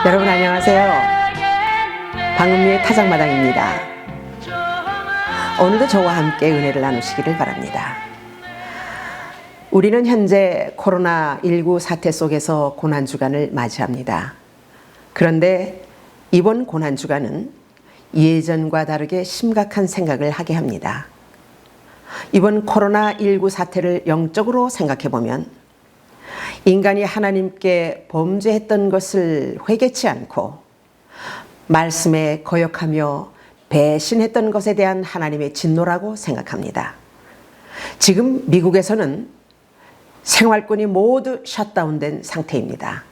여러분 안녕하세요. 방은미의 타작마당입니다. 오늘도 저와 함께 은혜를 나누시기를 바랍니다. 우리는 현재 코로나19 사태 속에서 고난주간을 맞이합니다. 그런데 이번 고난주간은 예전과 다르게 심각한 생각을 하게 합니다. 이번 코로나19 사태를 영적으로 생각해보면 인간이 하나님께 범죄했던 것을 회개치 않고 말씀에 거역하며 배신했던 것에 대한 하나님의 진노라고 생각합니다. 지금 미국에서는 생활권이 모두 셧다운된 상태입니다.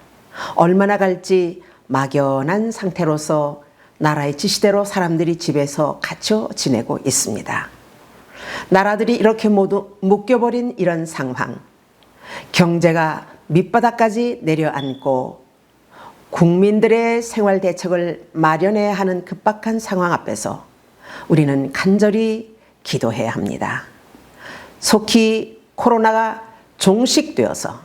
얼마나 갈지 막연한 상태로서 나라의 지시대로 사람들이 집에서 갇혀 지내고 있습니다. 나라들이 이렇게 모두 묶여버린 이런 상황, 경제가 밑바닥까지 내려앉고 국민들의 생활 대책을 마련해야 하는 급박한 상황 앞에서 우리는 간절히 기도해야 합니다. 속히 코로나가 종식되어서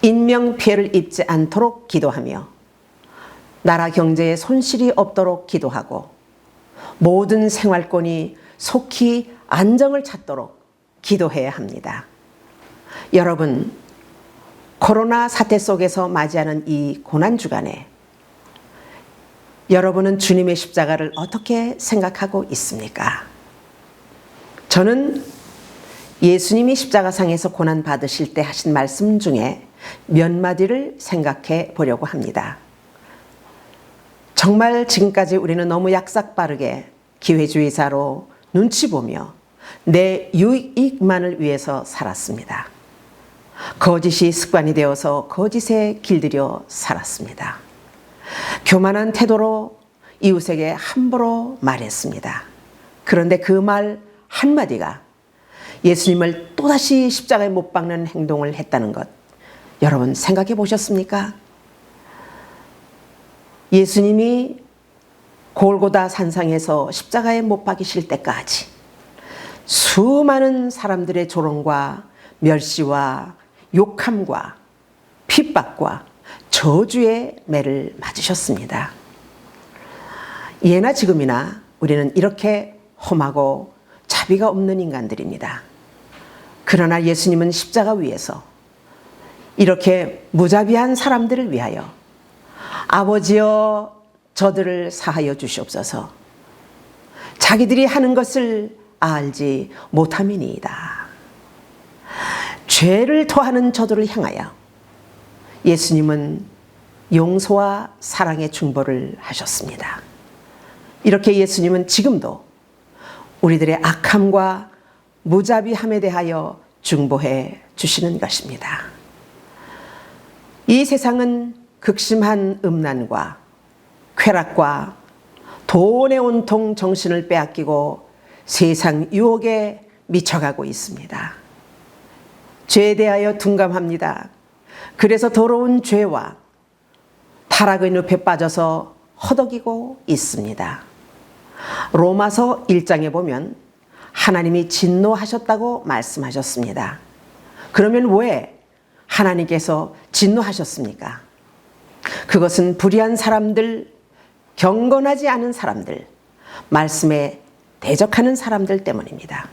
인명피해를 입지 않도록 기도하며 나라 경제에 손실이 없도록 기도하고 모든 생활권이 속히 안정을 찾도록 기도해야 합니다. 여러분, 코로나 사태 속에서 맞이하는 이 고난주간에 여러분은 주님의 십자가를 어떻게 생각하고 있습니까? 저는 예수님이 십자가상에서 고난받으실 때 하신 말씀 중에 몇 마디를 생각해 보려고 합니다. 정말 지금까지 우리는 너무 약삭빠르게 기회주의자로 눈치 보며 내 유익만을 위해서 살았습니다. 거짓이 습관이 되어서 거짓에 길들여 살았습니다. 교만한 태도로 이웃에게 함부로 말했습니다. 그런데 그 말 한마디가 예수님을 또다시 십자가에 못 박는 행동을 했다는 것, 여러분 생각해 보셨습니까? 예수님이 골고다 산상에서 십자가에 못 박이실 때까지 수많은 사람들의 조롱과 멸시와 욕함과 핍박과 저주의 매를 맞으셨습니다. 예나 지금이나 우리는 이렇게 험하고 자비가 없는 인간들입니다. 그러나 예수님은 십자가 위에서 이렇게 무자비한 사람들을 위하여 아버지여 저들을 사하여 주시옵소서, 자기들이 하는 것을 알지 못함이니이다. 죄를 토하는 저들을 향하여 예수님은 용서와 사랑의 중보를 하셨습니다. 이렇게 예수님은 지금도 우리들의 악함과 무자비함에 대하여 중보해 주시는 것입니다. 이 세상은 극심한 음란과 쾌락과 돈에 온통 정신을 빼앗기고 세상 유혹에 미쳐가고 있습니다. 죄에 대하여 둔감합니다. 그래서 더러운 죄와 타락의 늪에 빠져서 허덕이고 있습니다. 로마서 1장에 보면 하나님이 진노하셨다고 말씀하셨습니다. 그러면 왜 하나님께서 진노하셨습니까? 그것은 불의한 사람들, 경건하지 않은 사람들, 말씀에 대적하는 사람들 때문입니다.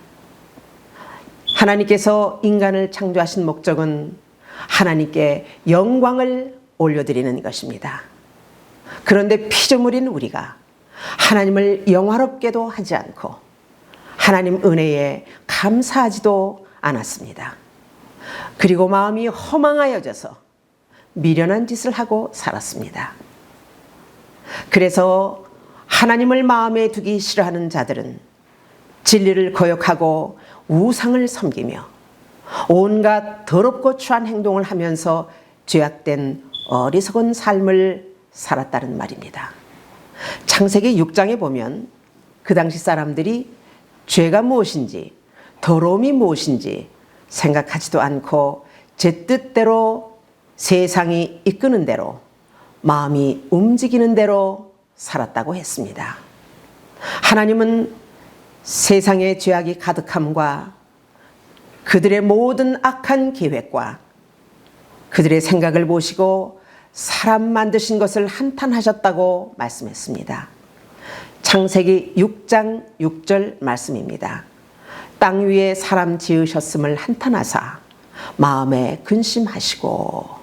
하나님께서 인간을 창조하신 목적은 하나님께 영광을 올려드리는 것입니다. 그런데 피조물인 우리가 하나님을 영화롭게도 하지 않고 하나님 은혜에 감사하지도 않았습니다. 그리고 마음이 허망하여져서 미련한 짓을 하고 살았습니다. 그래서 하나님을 마음에 두기 싫어하는 자들은 진리를 거역하고 우상을 섬기며 온갖 더럽고 추한 행동을 하면서 죄악된 어리석은 삶을 살았다는 말입니다. 창세기 6장에 보면 그 당시 사람들이 죄가 무엇인지 더러움이 무엇인지 생각하지도 않고 제 뜻대로 세상이 이끄는 대로 마음이 움직이는 대로 살았다고 했습니다. 하나님은 세상의 죄악이 가득함과 그들의 모든 악한 계획과 그들의 생각을 보시고 사람 만드신 것을 한탄하셨다고 말씀했습니다. 창세기 6장 6절 말씀입니다. 땅 위에 사람 지으셨음을 한탄하사 마음에 근심하시고.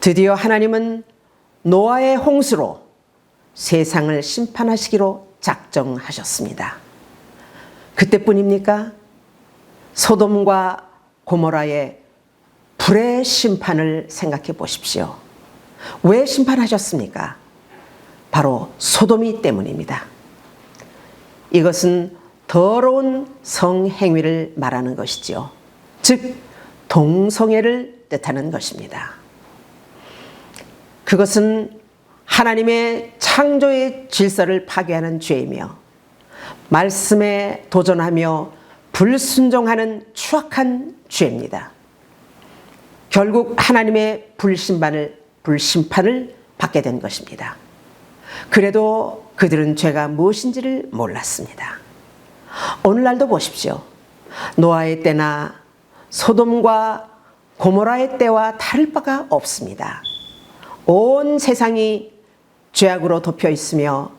드디어 하나님은 노아의 홍수로 세상을 심판하시기로 작정하셨습니다. 그때뿐입니까? 소돔과 고모라의 불의 심판을 생각해 보십시오. 왜 심판하셨습니까? 바로 소돔이 때문입니다. 이것은 더러운 성행위를 말하는 것이지요. 즉 동성애를 뜻하는 것입니다. 그것은 하나님의 창조의 질서를 파괴하는 죄이며 말씀에 도전하며 불순종하는 추악한 죄입니다. 결국 하나님의 불심판을 받게 된 것입니다. 그래도 그들은 죄가 무엇인지를 몰랐습니다. 오늘날도 보십시오. 노아의 때나 소돔과 고모라의 때와 다를 바가 없습니다. 온 세상이 죄악으로 덮여 있으며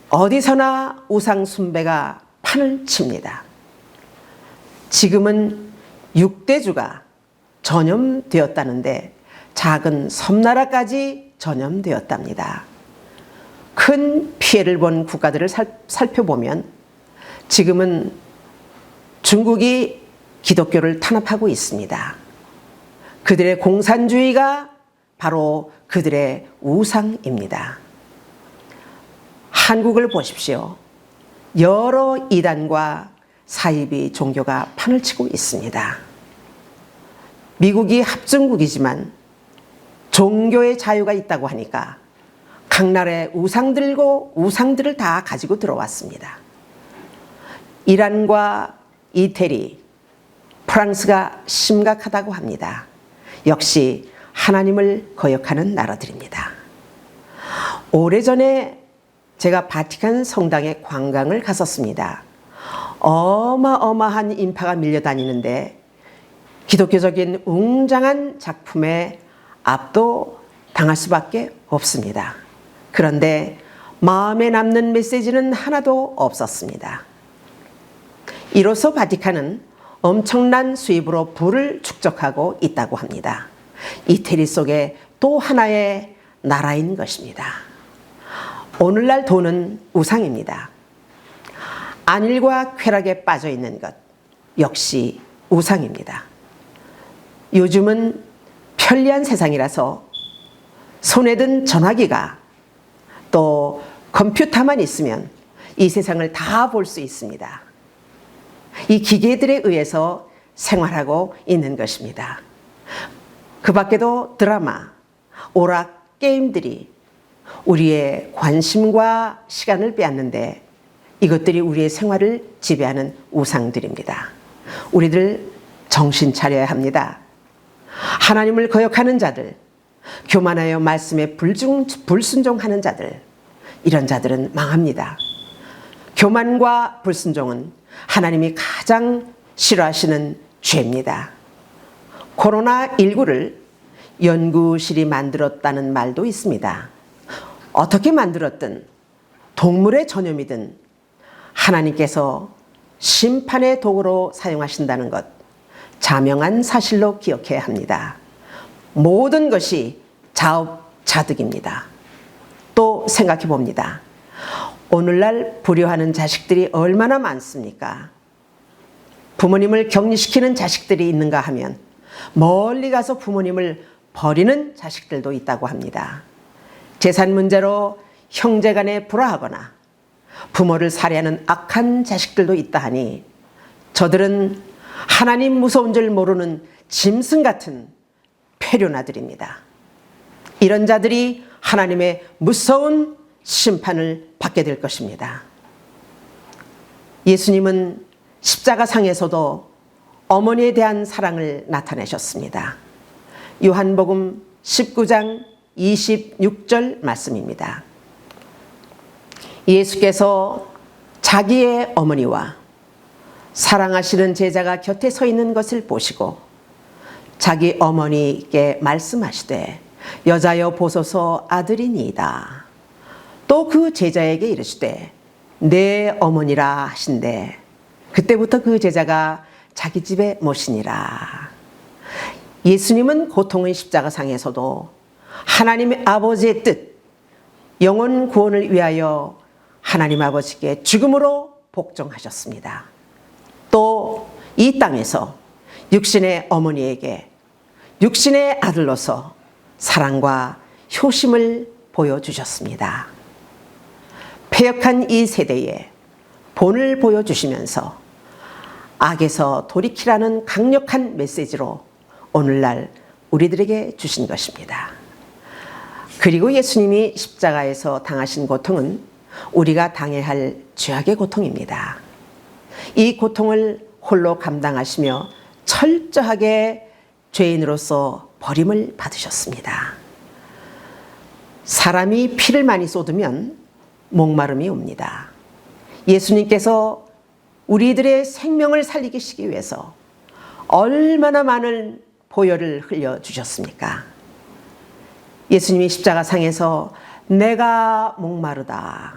어디서나 우상 숭배가 판을 칩니다. 지금은 6대주가 전염되었다는데 작은 섬나라까지 전염되었답니다. 큰 피해를 본 국가들을 살펴보면 지금은 중국이 기독교를 탄압하고 있습니다. 그들의 공산주의가 바로 그들의 우상입니다. 한국을 보십시오. 여러 이단과 사이비 종교가 판을 치고 있습니다. 미국이 합중국이지만 종교의 자유가 있다고 하니까 각 나라의 우상들을 다 가지고 들어왔습니다. 이란과 이태리, 프랑스가 심각하다고 합니다. 역시 하나님을 거역하는 나라들입니다. 오래전에 제가 바티칸 성당에 관광을 갔었습니다. 어마어마한 인파가 밀려다니는데 기독교적인 웅장한 작품에 압도당할 수밖에 없습니다. 그런데 마음에 남는 메시지는 하나도 없었습니다. 이로써 바티칸은 엄청난 수입으로 부를 축적하고 있다고 합니다. 이태리 속에 또 하나의 나라인 것입니다. 오늘날 돈은 우상입니다. 안일과 쾌락에 빠져 있는 것 역시 우상입니다. 요즘은 편리한 세상이라서 손에 든 전화기가 또 컴퓨터만 있으면 이 세상을 다 볼 수 있습니다. 이 기계들에 의해서 생활하고 있는 것입니다. 그 밖에도 드라마, 오락, 게임들이 우리의 관심과 시간을 빼앗는데 이것들이 우리의 생활을 지배하는 우상들입니다. 우리들 정신 차려야 합니다. 하나님을 거역하는 자들, 교만하여 말씀에 불순종하는 자들, 이런 자들은 망합니다. 교만과 불순종은 하나님이 가장 싫어하시는 죄입니다. 코로나19를 연구실이 만들었다는 말도 있습니다. 어떻게 만들었든 동물의 전염이든 하나님께서 심판의 도구로 사용하신다는 것 자명한 사실로 기억해야 합니다. 모든 것이 자업자득입니다. 또 생각해 봅니다. 오늘날 불효하는 자식들이 얼마나 많습니까? 부모님을 격리시키는 자식들이 있는가 하면 멀리 가서 부모님을 버리는 자식들도 있다고 합니다. 재산 문제로 형제간에 불화하거나 부모를 살해하는 악한 자식들도 있다 하니 저들은 하나님 무서운 줄 모르는 짐승 같은 폐륜아들입니다. 이런 자들이 하나님의 무서운 심판을 받게 될 것입니다. 예수님은 십자가상에서도 어머니에 대한 사랑을 나타내셨습니다. 요한복음 19장 26절 말씀입니다. 예수께서 자기의 어머니와 사랑하시는 제자가 곁에 서 있는 것을 보시고 자기 어머니께 말씀하시되 여자여 보소서 아들이니이다. 또 그 제자에게 이르시되 내 어머니라 하신대 그때부터 그 제자가 자기 집에 모시니라. 예수님은 고통의 십자가상에서도 하나님 아버지의 뜻, 영혼 구원을 위하여 하나님 아버지께 죽음으로 복종하셨습니다. 또 이 땅에서 육신의 어머니에게 육신의 아들로서 사랑과 효심을 보여주셨습니다. 패역한 이 세대에 본을 보여주시면서 악에서 돌이키라는 강력한 메시지로 오늘날 우리들에게 주신 것입니다. 그리고 예수님이 십자가에서 당하신 고통은 우리가 당해야 할 죄악의 고통입니다. 이 고통을 홀로 감당하시며 철저하게 죄인으로서 버림을 받으셨습니다. 사람이 피를 많이 쏟으면 목마름이 옵니다. 예수님께서 우리들의 생명을 살리시기 위해서 얼마나 많은 보혈을 흘려주셨습니까? 예수님이 십자가상에서 내가 목마르다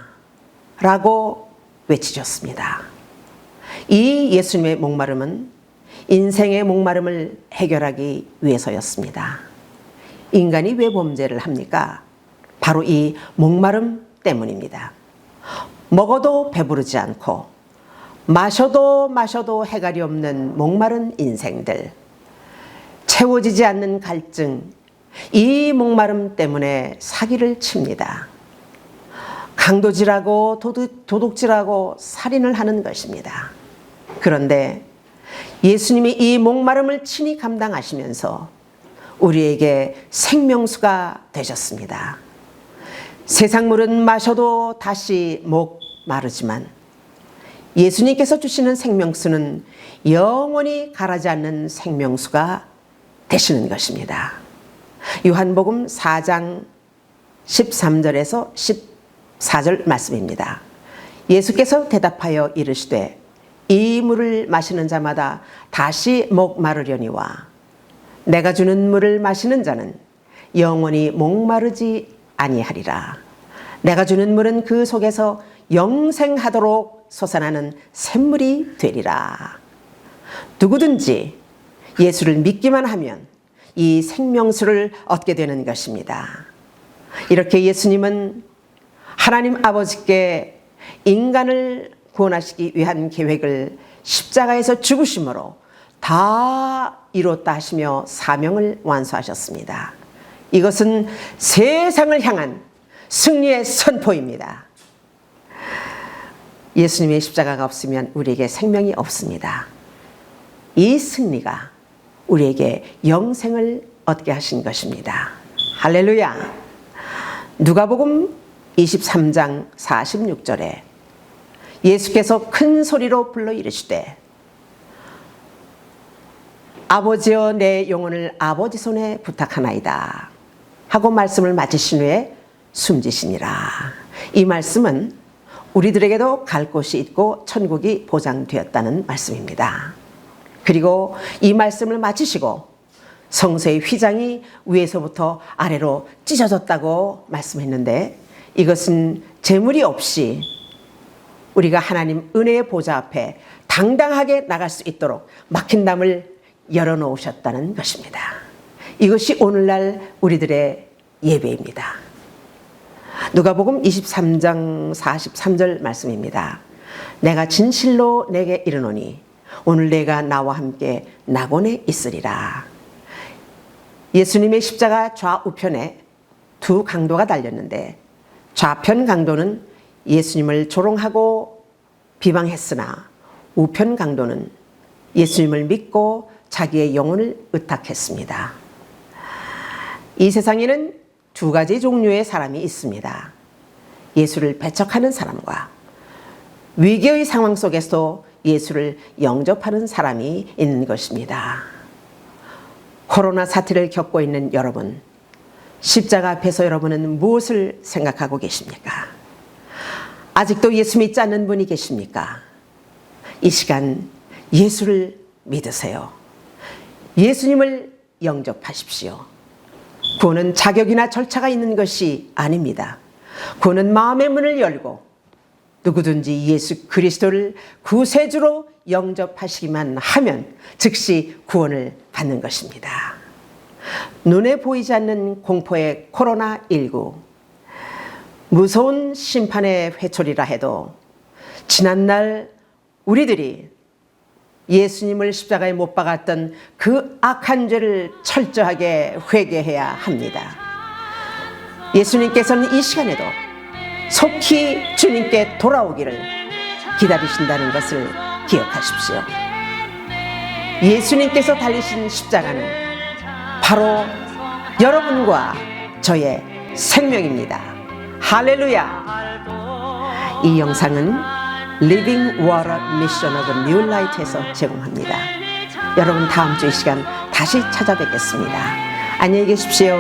라고 외치셨습니다. 이 예수님의 목마름은 인생의 목마름을 해결하기 위해서였습니다. 인간이 왜 범죄를 합니까? 바로 이 목마름 때문입니다. 먹어도 배부르지 않고 마셔도 해갈이 없는 목마른 인생들, 채워지지 않는 갈증, 이 목마름 때문에 사기를 칩니다. 강도질하고 도둑질하고 살인을 하는 것입니다. 그런데 예수님이 이 목마름을 친히 감당하시면서 우리에게 생명수가 되셨습니다. 세상 물은 마셔도 다시 목 마르지만 예수님께서 주시는 생명수는 영원히 가라지 않는 생명수가 되시는 것입니다. 요한복음 4장 13절에서 14절 말씀입니다. 예수께서 대답하여 이르시되 이 물을 마시는 자마다 다시 목 마르려니와 내가 주는 물을 마시는 자는 영원히 목마르지 아니하리라. 내가 주는 물은 그 속에서 영생하도록 솟아나는 샘물이 되리라. 누구든지 예수를 믿기만 하면 이 생명수를 얻게 되는 것입니다. 이렇게 예수님은 하나님 아버지께 인간을 구원하시기 위한 계획을 십자가에서 죽으심으로 다 이뤘다 하시며 사명을 완수하셨습니다. 이것은 세상을 향한 승리의 선포입니다. 예수님의 십자가가 없으면 우리에게 생명이 없습니다. 이 승리가 우리에게 영생을 얻게 하신 것입니다. 할렐루야. 누가복음 23장 46절에 예수께서 큰 소리로 불러 이르시되 아버지여 내 영혼을 아버지 손에 부탁하나이다 하고 말씀을 마치신 후에 숨지시니라. 이 말씀은 우리들에게도 갈 곳이 있고 천국이 보장되었다는 말씀입니다. 그리고 이 말씀을 마치시고 성소의 휘장이 위에서부터 아래로 찢어졌다고 말씀했는데 이것은 재물이 없이 우리가 하나님 은혜의 보좌 앞에 당당하게 나갈 수 있도록 막힌 담을 열어놓으셨다는 것입니다. 이것이 오늘날 우리들의 예배입니다. 누가복음 23장 43절 말씀입니다. 내가 진실로 내게 이르노니 오늘 내가 나와 함께 낙원에 있으리라. 예수님의 십자가 좌우편에 두 강도가 달렸는데 좌편 강도는 예수님을 조롱하고 비방했으나 우편 강도는 예수님을 믿고 자기의 영혼을 의탁했습니다. 이 세상에는 두 가지 종류의 사람이 있습니다. 예수를 배척하는 사람과 위기의 상황 속에서도 예수를 영접하는 사람이 있는 것입니다. 코로나 사태를 겪고 있는 여러분, 십자가 앞에서 여러분은 무엇을 생각하고 계십니까? 아직도 예수 믿지 않는 분이 계십니까? 이 시간 예수를 믿으세요. 예수님을 영접하십시오. 구원은 자격이나 절차가 있는 것이 아닙니다. 구원은 마음의 문을 열고 누구든지 예수 그리스도를 구세주로 영접하시기만 하면 즉시 구원을 받는 것입니다. 눈에 보이지 않는 공포의 코로나19, 무서운 심판의 회초리라 해도 지난날 우리들이 예수님을 십자가에 못 박았던 그 악한 죄를 철저하게 회개해야 합니다. 예수님께서는 이 시간에도 속히 주님께 돌아오기를 기다리신다는 것을 기억하십시오. 예수님께서 달리신 십자가는 바로 여러분과 저의 생명입니다. 할렐루야! 이 영상은 Living Water Mission of New Light에서 제공합니다. 여러분 다음 주 이 시간 다시 찾아뵙겠습니다. 안녕히 계십시오.